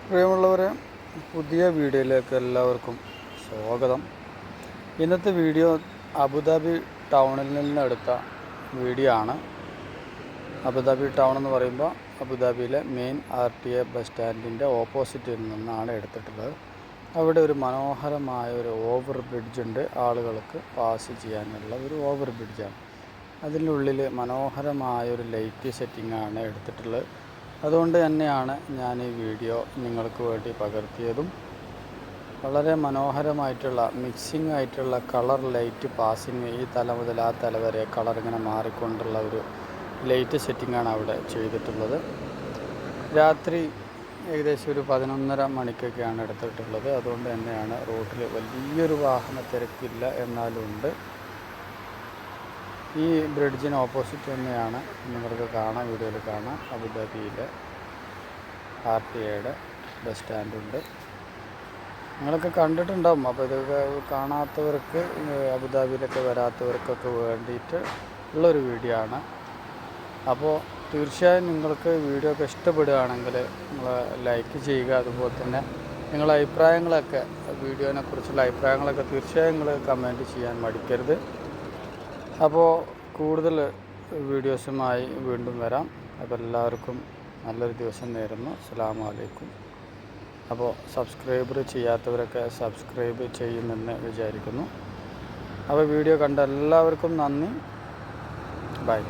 പ്രിയമുള്ളവരെ, പുതിയ വീഡിയോയിലേക്ക് എല്ലാവർക്കും സ്വാഗതം. ഇന്നത്തെ വീഡിയോ അബുദാബി ടൗണിൽ നിന്നെടുത്ത വീഡിയോ ആണ്. അബുദാബി ടൗൺ എന്ന് പറയുമ്പോൾ അബുദാബിയിലെ മെയിൻ RTA ബസ് സ്റ്റാൻഡിൻ്റെ ഓപ്പോസിറ്റിൽ നിന്നാണ് എടുത്തിട്ടുള്ളത്. അവിടെ ഒരു മനോഹരമായ ഒരു ഓവർ ബ്രിഡ്ജ് ഉണ്ട്. ആളുകൾക്ക് പാസ് ചെയ്യാനുള്ള ഒരു ഓവർ ബ്രിഡ്ജാണ്. അതിനുള്ളിൽ മനോഹരമായൊരു ലൈറ്റ് സെറ്റിംഗാണ് എടുത്തിട്ടുള്ളത്. അതുകൊണ്ട് തന്നെയാണ് ഞാൻ ഈ വീഡിയോ നിങ്ങൾക്ക് വേണ്ടി പകർത്തിയതും. വളരെ മനോഹരമായിട്ടുള്ള മിക്സിംഗ് ആയിട്ടുള്ള കളർ ലൈറ്റ് പാസിങ്, ഈ തല മുതൽ ആ തല വരെ കളർ ഇങ്ങനെ മാറിക്കൊണ്ടുള്ള ഒരു ലൈറ്റ് സെറ്റിംഗാണ് അവിടെ ചെയ്തിട്ടുള്ളത്. രാത്രി ഏകദേശം ഒരു 11:30 മണിക്കൊക്കെയാണ് എടുത്തിട്ടുള്ളത്. അതുകൊണ്ട് തന്നെയാണ് റോഡിൽ വലിയൊരു വാഹന തിരക്കില്ല, എന്നാലും ഉണ്ട്. ഈ ബ്രിഡ്ജിന് ഓപ്പോസിറ്റ് തന്നെയാണ് നിങ്ങൾക്ക് കാണാം, വീഡിയോയിൽ കാണാം, അബുദാബിയിലെ RTA ബസ് സ്റ്റാൻഡുണ്ട്. നിങ്ങളൊക്കെ കണ്ടിട്ടുണ്ടാവും. അപ്പോൾ ഇതൊക്കെ കാണാത്തവർക്ക്, അബുദാബിയിലൊക്കെ വരാത്തവർക്കൊക്കെ വേണ്ടിയിട്ട് ഉള്ളൊരു വീഡിയോ ആണ്. അപ്പോൾ തീർച്ചയായും നിങ്ങൾക്ക് വീഡിയോ ഒക്കെ ഇഷ്ടപ്പെടുകയാണെങ്കിൽ നിങ്ങൾ ലൈക്ക് ചെയ്യുക. അതുപോലെ തന്നെ നിങ്ങളുടെ അഭിപ്രായങ്ങളൊക്കെ, വീഡിയോനെ കുറിച്ചുള്ള അഭിപ്രായങ്ങളൊക്കെ തീർച്ചയായും നിങ്ങൾ കമൻറ്റ് ചെയ്യാൻ മടിക്കരുത്. അപ്പോൾ കൂടുതൽ വീഡിയോസുമായി വീണ്ടും വരാം. അപ്പോൾ എല്ലാവർക്കും നല്ലൊരു ദിവസം നേരുന്നു. അസ്സലാമു അലൈക്കും. അപ്പോൾ സബ്സ്ക്രൈബ് ചെയ്യാത്തവരൊക്കെ സബ്സ്ക്രൈബ് ചെയ്യുമെന്ന് വിചാരിക്കുന്നു. അപ്പോൾ വീഡിയോ കണ്ട എല്ലാവർക്കും നന്ദി. ബൈ.